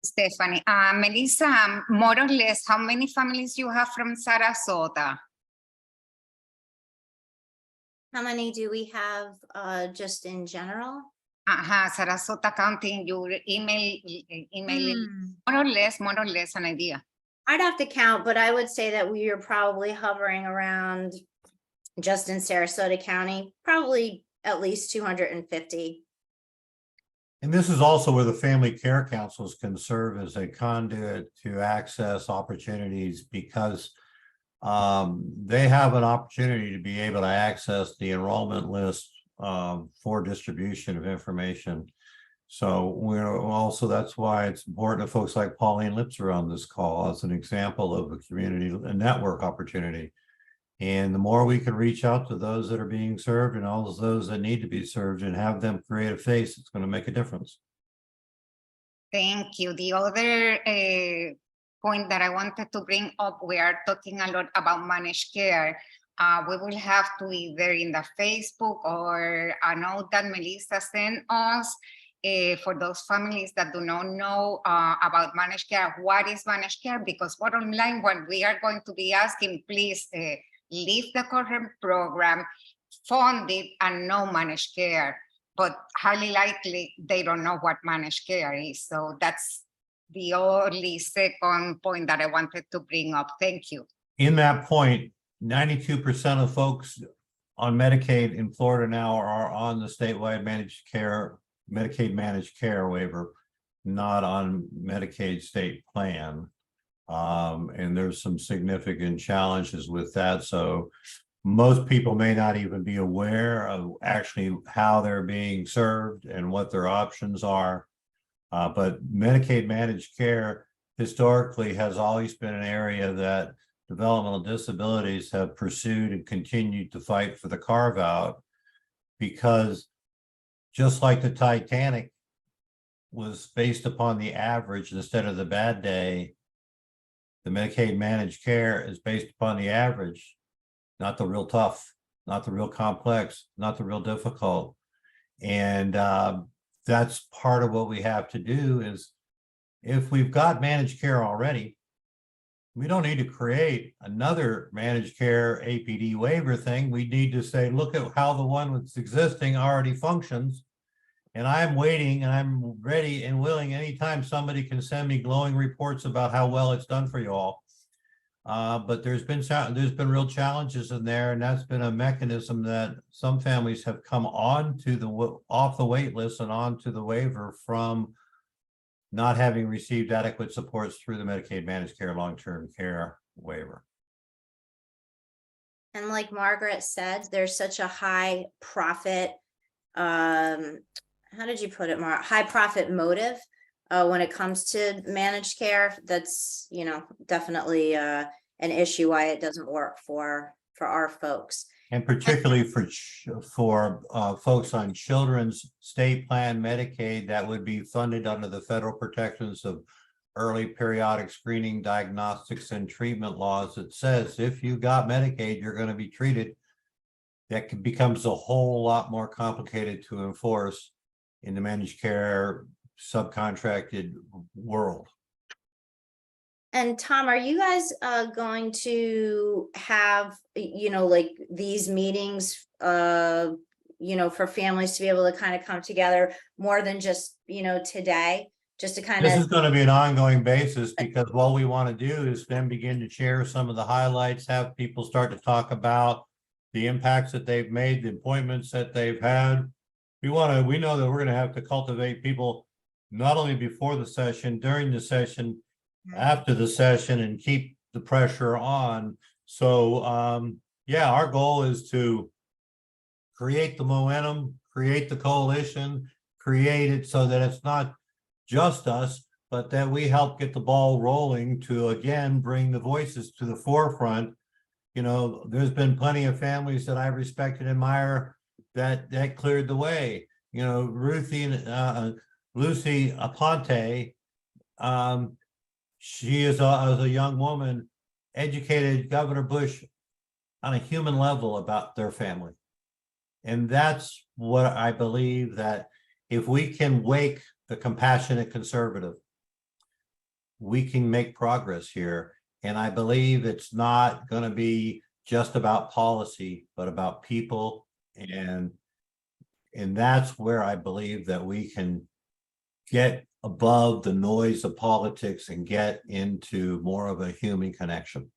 Stephanie, Melissa, more or less, how many families you have from Sarasota? How many do we have just in general? Sarasota County, in your emailing, more or less an idea. I'd have to count, but I would say that we are probably hovering around, just in Sarasota County, probably at least 250. And this is also where the family care councils can serve as a conduit to access opportunities, because they have an opportunity to be able to access the enrollment list for distribution of information. So we're also, that's why it's important that folks like Pauline Lips are on this call as an example of a community, a network opportunity. And the more we can reach out to those that are being served and all those that need to be served and have them create a face, it's going to make a difference. Thank you. The other point that I wanted to bring up, we are talking a lot about managed care. We will have to either in the Facebook or a note that Melissa sent us for those families that do not know about managed care. What is managed care? Because bottom line, what we are going to be asking, please leave the current program, fund it, and no managed care. But highly likely they don't know what managed care is. So that's the only second point that I wanted to bring up. Thank you. In that point, 92% of folks on Medicaid in Florida now are on the statewide managed care, Medicaid managed care waiver, not on Medicaid state plan. And there's some significant challenges with that. So most people may not even be aware of actually how they're being served and what their options are. But Medicaid managed care historically has always been an area that developmental disabilities have pursued and continued to fight for the carve out, because just like the Titanic was based upon the average instead of the bad day, the Medicaid managed care is based upon the average, not the real tough, not the real complex, not the real difficult. And that's part of what we have to do is, if we've got managed care already, we don't need to create another managed care APD waiver thing. We need to say, look at how the one that's existing already functions. And I'm waiting and I'm ready and willing anytime somebody can send me glowing reports about how well it's done for you all. But there's been real challenges in there, and that's been a mechanism that some families have come on to off the wait list and onto the waiver from not having received adequate supports through the Medicaid managed care long-term care waiver. And like Margaret said, there's such a high profit, how did you put it, Mar? High profit motive when it comes to managed care. That's, definitely an issue why it doesn't work for our folks. And particularly for folks on children's state plan Medicaid that would be funded under the federal protections of early periodic screening, diagnostics, and treatment laws. It says if you got Medicaid, you're going to be treated. becomes a whole lot more complicated to enforce in the managed care subcontracted world. And Tom, are you guys going to have, like these meetings, for families to be able to kind of come together more than just, today, just to kind This is of, going to be an ongoing basis, because what we want to do is then begin to share some of the highlights, have people start to talk about the impacts that they've made, the appointments that they've had. We know that we're going to have to cultivate people not only before the session, during the session, after the session, and keep the pressure on. So yeah, our goal is to create the momentum, create the coalition, create it so that it's not just us, but that we help get the ball rolling to again bring the voices to the forefront. There's been plenty of families that I respect and admire that cleared the way. Lucy Aponte, she is as a young woman, educated Governor Bush on a human level about their family. And that's what I believe, that if we can wake the compassionate conservative, we can make progress here. And I believe it's not going to be just about policy, but about people. And that's where I believe that we can get above the noise of politics and get into more of a human connection.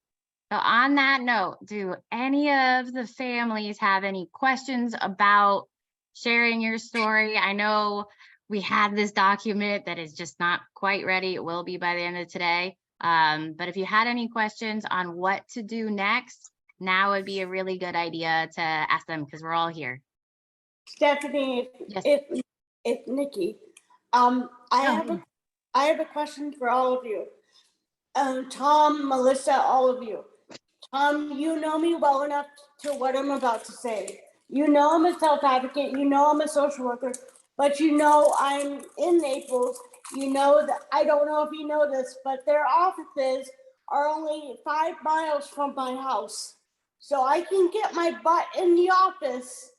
So on that note, do any of the families have any questions about sharing your story? I know we had this document that is just not quite ready. It will be by the end of today. But if you had any questions on what to do next, now would be a really good idea to ask them, because we're all here. Stephanie, Yes. it's Nikki. I have a question for all of you. Tom, Melissa, all of you. Tom, you know me well enough to what I'm about to say. You know I'm a self-advocate. You know I'm a social worker. But you know I'm in Naples. You know that, I don't know if you know this, but their offices are only 5 miles from my house. So I can get my butt in the office,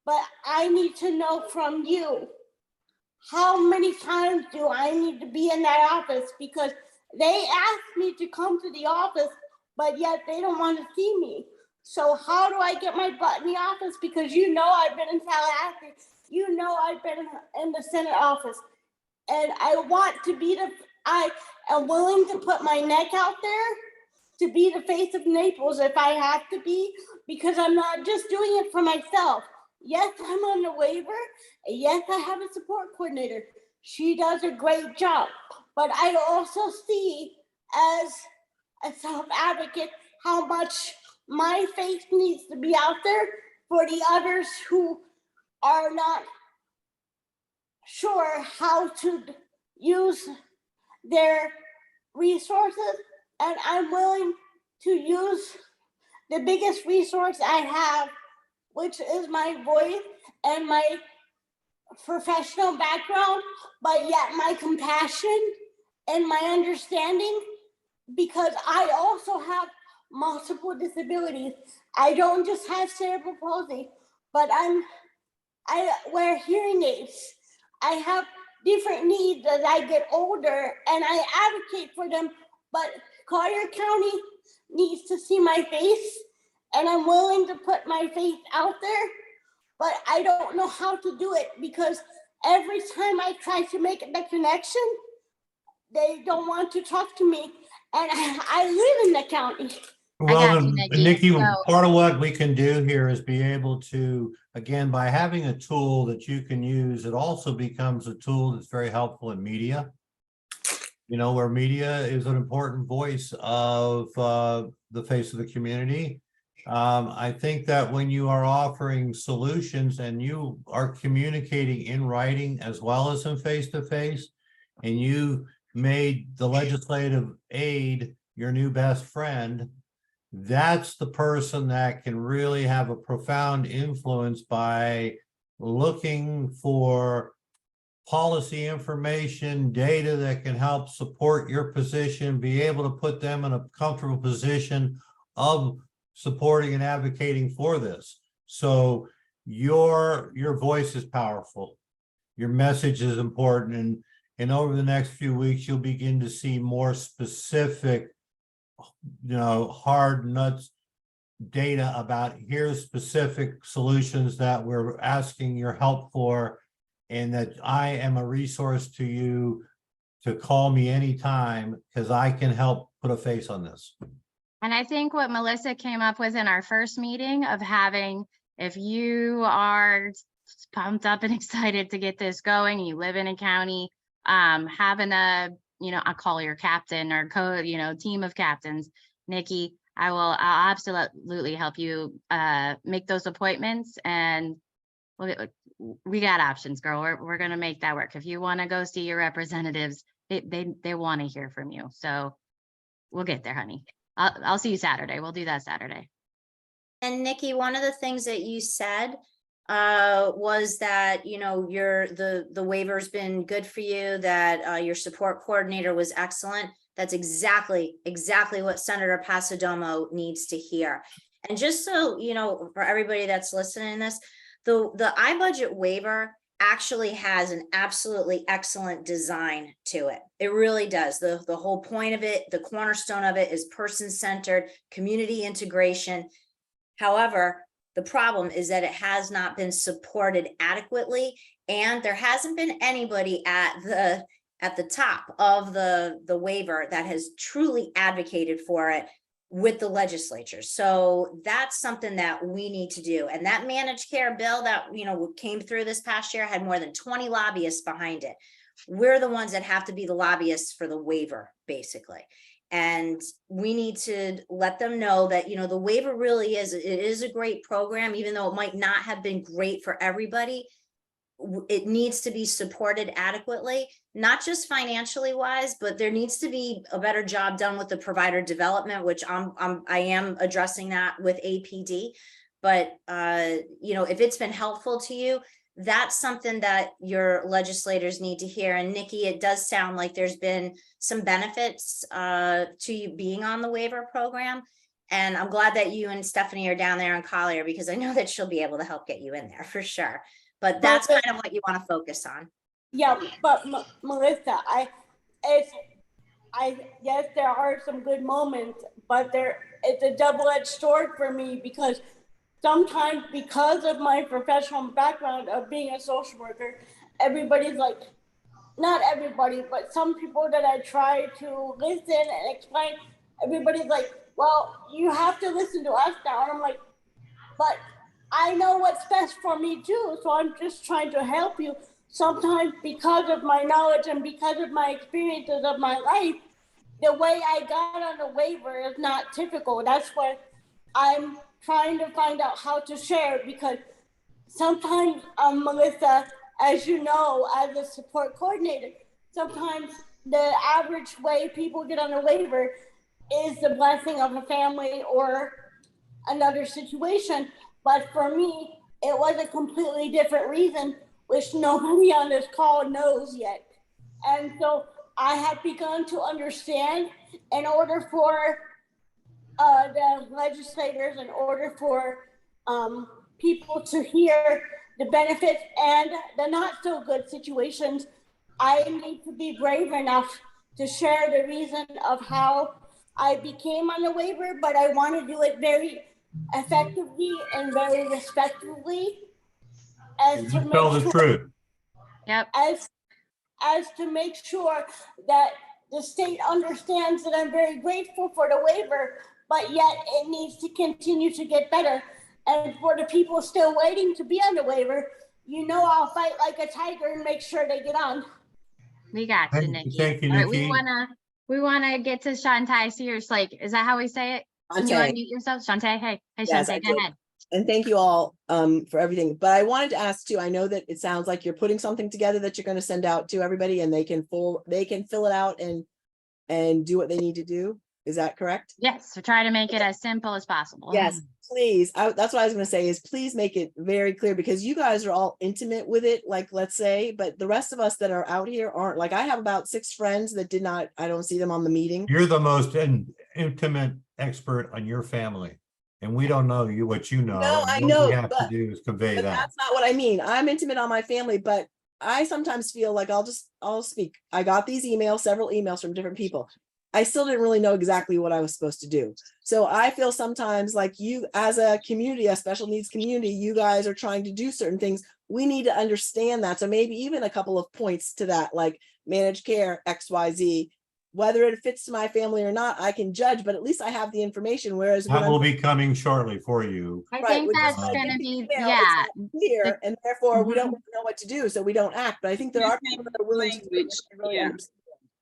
but I need to know from you, how many times do I need to be in that office? Because they asked me to come to the office, but yet they don't want to see me. So how do I get my butt in the office? Because you know I've been in Tallahassee. You know I've been in the Senate office. And I am willing to put my neck out there to be the face of Naples if I have to be, because I'm not just doing it for myself. Yes, I'm on the waiver. Yes, I have a support coordinator. She does a great job. But I also see, as a self-advocate, how much my face needs to be out there for the others who are not sure how to use their resources. And I'm willing to use the biggest resource I have, which is my voice and my professional background, but yet my compassion and my understanding, because I also have multiple disabilities. I don't just have cerebral palsy, but I wear hearing aids. I have different needs as I get older, and I advocate for them, but Collier County needs to see my face, and I'm willing to put my face out there, but I don't know how to do it, because every time I try to make the connection, they don't want to talk to me, and I live in the county. Well, got you, Nikki. Nikki, So- part of what we can do here is be able to, again, by having a tool that you can use, it also becomes a tool that's very helpful in media. Where media is an important voice of the face of the community. I think that when you are offering solutions and you are communicating in writing as well as in face-to-face, and you made the legislative aide your new best friend, that's the person that can really have a profound influence by looking for policy information, data that can help support your position, be able to put them in a comfortable position of supporting and advocating for this. So your voice is powerful. Your message is important, and over the next few weeks, you'll begin to see more specific, hard nuts data about here's specific solutions that we're asking your help for, and that I am a resource to you to call me anytime because I can help put a face on this. And I think what Melissa came up with in our first meeting of having, if you are pumped up and excited to get this going, you live in a county, having a, I'll call your captain or team of captains, Nikki, I'll absolutely help you make those appointments, and we got options, girl. We're going to make that work. If you want to go see your representatives, they want to hear from you. So we'll get there, honey. I'll see you Saturday. We'll do that Saturday. And Nikki, one of the things that you said was that, the waiver's been good for you, that your support coordinator was excellent. That's exactly what Senator Pasadomo needs to hear. And just so, for everybody that's listening to this, the iBudget waiver actually has an absolutely excellent design to it. It really does. The whole point of it, the cornerstone of it is person-centered, community integration. However, the problem is that it has not been supported adequately, and there hasn't been anybody at the top of the waiver that has truly advocated for it with the legislatures. So that's something that we need to do. And that managed care bill that, came through this past year had more than 20 lobbyists behind it. We're the ones that have to be the lobbyists for the waiver, basically. And we need to let them know that, the waiver really is a great program, even though it might not have been great for everybody. It needs to be supported adequately, not just financially wise, but there needs to be a better job done with the provider development, which I am addressing that with APD. But, if it's been helpful to you, that's something that your legislators need to hear. And Nikki, it does sound like there's been some benefits to you being on the waiver program. And I'm glad that you and Stephanie are down there in Collier, because I know that she'll be able to help get you in there for sure. But that's kind of what you want to focus on. Yeah, but Melissa, yes, there are some good moments, but it's a double-edged sword for me, because sometimes, because of my professional background of being a social worker, everybody's like, not everybody, but some people that I try to listen and explain, everybody's like, well, you have to listen to us now. And I'm like, but I know what's best for me too. So I'm just trying to help you. Sometimes, because of my knowledge and because of my experiences of my life, the way I got on the waiver is not typical. That's what I'm trying to find out how to share, because sometimes, Melissa, as you know, as a support coordinator, sometimes the average way people get on a waiver is the blessing of a family or another situation. But for me, it was a completely different reason, which nobody on this call knows yet. And so I have begun to understand, in order for the legislators, in order for people to hear the benefits and the not so good situations, I need to be brave enough to share the reason of how I became on the waiver, but I want to do it very effectively and very respectfully, as to Tell the truth. Yep. as to make sure that the state understands that I'm very grateful for the waiver, but yet it needs to continue to get better. And for the people still waiting to be on the waiver, I'll fight like a tiger and make sure they get on. We got you, Nikki. Thank you, All right, Nikki. we wanna get to Shantae Sears. Like, is that how we say it? Can you Shantae. unmute yourself? Shantae, hey, Yes, I Shantae, go did. ahead. And thank you all for everything. But I wanted to ask too, I know that it sounds like you're putting something together that you're going to send out to everybody, and they can fill it out and do what they need to do. Is that correct? Yes, so try to make it as simple as possible. Yes, please. That's what I was going to say, is please make it very clear, because you guys are all intimate with it, like, let's say, but the rest of us that are out here aren't. Like, I have about 6 friends that I don't see them on the meeting. You're the most intimate expert on your family. And we don't know what you know. No, and I what know, we have to but- do is convey But that. that's not what I mean. I'm intimate on my family, but I sometimes feel like I'll speak. I got these emails, several emails from different people. I still didn't really know exactly what I was supposed to do. So I feel sometimes like you, as a community, a special needs community, you guys are trying to do certain things. We need to understand that. So maybe even a couple of points to that, like managed care, XYZ, whether it fits to my family or not, I can judge, but at least I have the information. Whereas when That I'm will be coming shortly for you. I Right, think with that's just when I gonna get the be, email, yeah. it's not clear, and therefore we Mhm. don't know what to do, so we don't act. But I think there are people that are willing to do it, Language, and I really yeah. understand.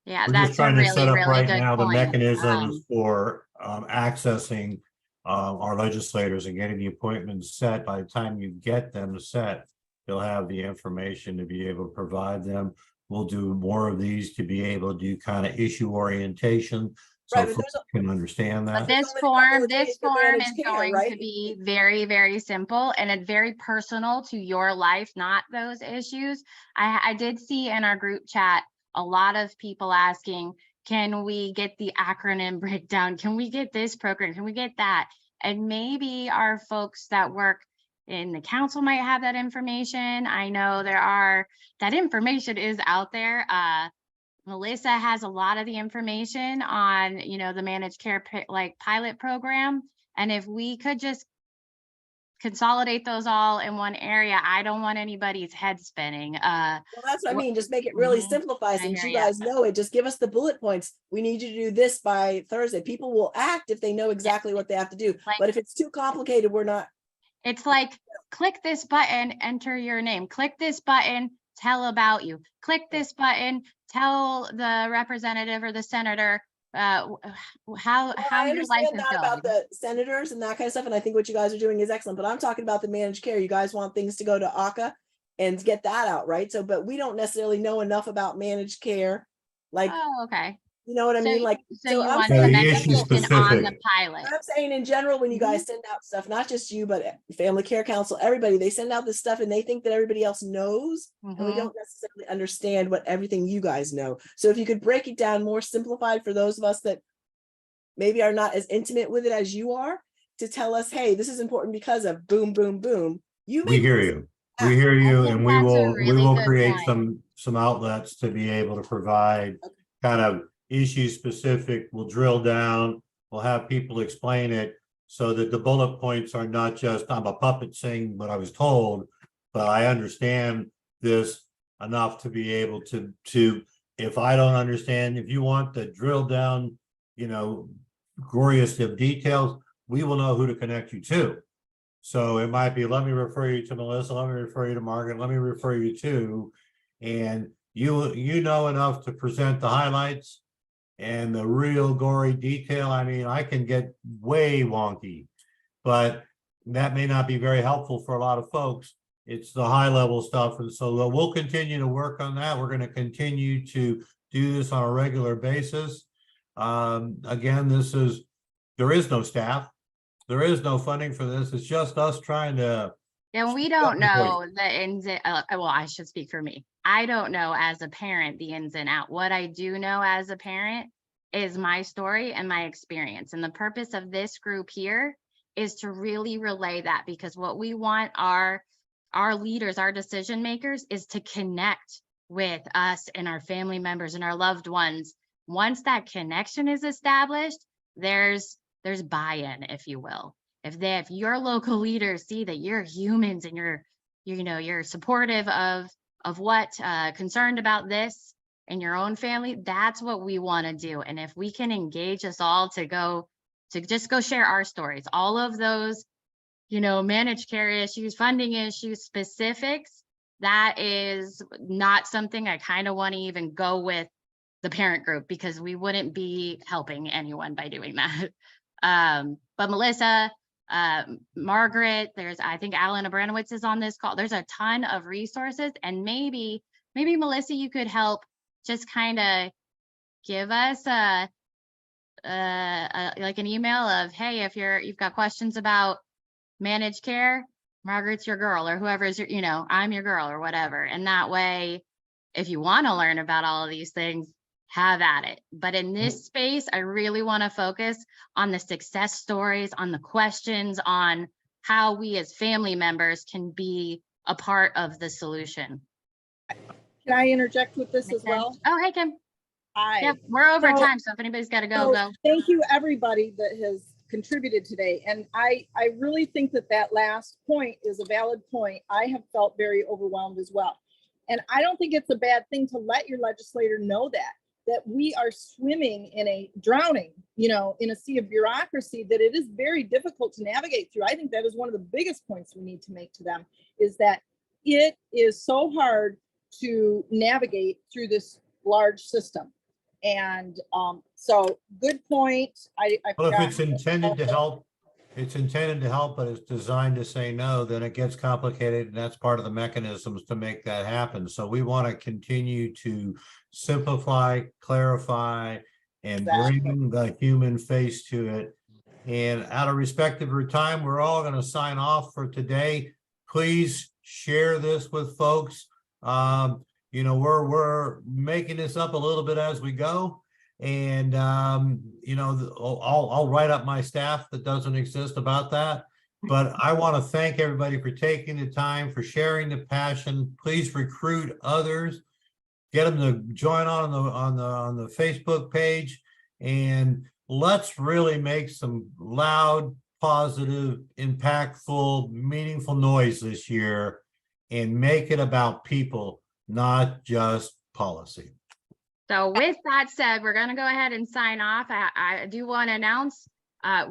Yeah, We're just that's a trying to set really, up really right good now the point. mechanisms for accessing our legislators and getting the appointments set. By the time you get them set, they'll have the information to be able to provide them. We'll do more of these to be able to do kind of issue orientation, so Right, but folks can understand But that. There's this only a couple form, of days this for form managed is care, going to right? be very, very simple and it's very personal to your life, not those issues. I did see in our group chat, a lot of people asking, can we get the acronym breakdown? Can we get this program? Can we get that? And maybe our folks that work in the council might have that information. I know that information is out there. Melissa has a lot of the information on, the managed care pilot program. And if we could just consolidate those all in one area, I don't want anybody's head spinning. Well, that's what I Wha- mean, just make it really Mhm. simplified, I since hear you ya. guys know it, just give us the bullet points. We need you to do this by Thursday. People will act if they know exactly what they have to do, Like- but if it's too complicated, we're not. It's like, click this button, enter your name, click this button, tell about you, click this button, tell the representative or the senator how Well, your I life understand is that about going. the senators and that kind of stuff, and I think what you guys are doing is excellent, but I'm talking about the managed care. You guys want things to go to ACA and get that out, right? So, but we don't necessarily know enough about managed care. Like, Oh, okay. you know what I So mean? Like, so so you I'm want So some the saying, issue education on the specific. pilot. I'm saying in general, when you guys send out stuff, not just you, but Family Care Council, everybody, they send out this stuff and they think that everybody else knows. And we Mhm. don't necessarily understand what everything you guys know. So if you could break it down more simplified for those of us that maybe are not as intimate with it as you are, to tell us, hey, this is important because of boom, boom, boom. You We make hear you. We hear you, think and we that's a will really good create point. some outlets to be able to provide Okay. kind of issue specific. We'll drill down. We'll have people explain it so that the bullet points are not just, I'm a puppet saying what I was told, but I understand this enough to be able to if I don't understand, if you want to drill down, glorious of details, we will know who to connect you to. So it might be, let me refer you to Melissa, let me refer you to Margaret, let me refer you to, and you know enough to present the highlights and the real gory detail. I mean, I can get way wonky, but that may not be very helpful for a lot of folks. It's the high level stuff. And so we'll continue to work on that. We're going to continue to do this on a regular basis. Again, there is no staff. There is no funding for this. It's just us trying to. And we don't know the ins and well, I should speak for me. I don't know as a parent the ins and out. What I do know as a parent is my story and my experience. And the purpose of this group here is to really relay that, because what we want our leaders, our decision makers, is to connect with us and our family members and our loved ones. Once that connection is established, there's buy-in, if you will. If your local leaders see that you're humans and you're supportive of what concerned about this in your own family, that's what we want to do. And if we can engage us all to just go share our stories, all of those, managed care issues, funding issues, specifics, that is not something I kind of want to even go with the parent group, because we wouldn't be helping anyone by doing that. But Melissa, Margaret, I think Alan Abranowitz is on this call. There's a ton of resources, and maybe Melissa, you could help just kind of give us like an email of, hey, if you've got questions about managed care, Margaret's your girl, or whoever's I'm your girl, or whatever. And that way, if you want to learn about all of these things, have at it. But in this space, I really want to focus on the success stories, on the questions, on how we as family members can be a part of the solution. Can I interject with this Make as well? sense? Oh, hey, Kim. Hi. Yep, we're over So- time, so if anybody's got to go, So go. thank you, everybody that has contributed today. And I really think that that last point is a valid point. I have felt very overwhelmed as well. And I don't think it's a bad thing to let your legislator know that we are swimming in a drowning, in a sea of bureaucracy, that it is very difficult to navigate through. I think that is one of the biggest points we need to make to them, is that it is so hard to navigate through this large system. And so good point. I Well, if forgot- it's intended to help, it's intended to help, but it's designed to say no, then it gets complicated, and that's part of the mechanisms to make that happen. So we want to continue to simplify, clarify, and bring the human face to it. And out of respect of your time, we're all going to sign off for today. Please share this with folks. We're making this up a little bit as we go. And, I'll write up my staff that doesn't exist about that. But I want to thank everybody for taking the time, for sharing the passion. Please recruit others, get them to join on the Facebook page, and let's really make some loud, positive, impactful, meaningful noise this year and make it about people, not just policy. So with that said, we're going to go ahead and sign off. I do want to announce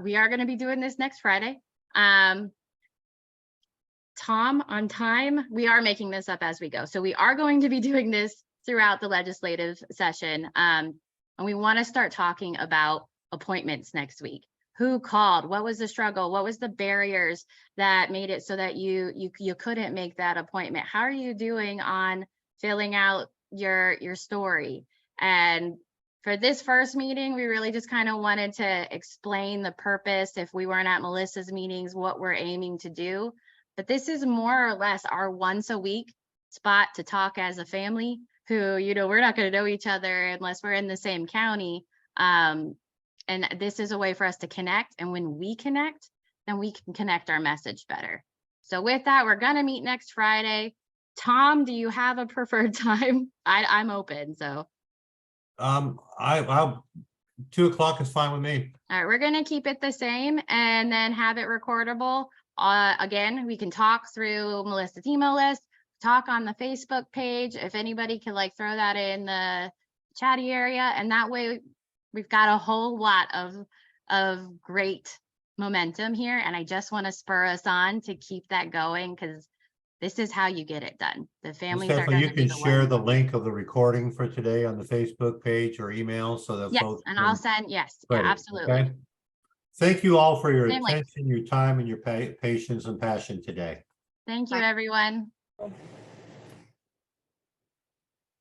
we are going to be doing this next Friday. Tom, on time, we are making this up as we go. So we are going to be doing this throughout the legislative session. And we want to start talking about appointments next week. Who called? What was the struggle? What was the barriers that made it so that you couldn't make that appointment? How are you doing on filling out your story? And for this first meeting, we really just kind of wanted to explain the purpose, if we weren't at Melissa's meetings, what we're aiming to do. But this is more or less our once a week spot to talk as a family who, we're not going to know each other unless we're in the same county. And this is a way for us to connect. And when we connect, then we can connect our message better. So with that, we're going to meet next Friday. Tom, do you have a preferred time? I'm open, so. I'll 2 o'clock is fine with me. All right, we're gonna keep it the same and then have it recordable. Again, we can talk through Melissa's email list, talk on the Facebook page. If anybody could throw that in the chatty area, and that way we've got a whole lot of great momentum here. And I just want to spur us on to keep that going, because this is how you get it done. The families are Stephanie, going you to be can the share ones. the link of the recording for today on the Facebook page or email so that Yes, folks. and can I'll send, yes, yeah, credit, absolutely. okay? Thank you all for your Same link. attention, your time, and your patience and passion today. Thank you, Bye. everyone.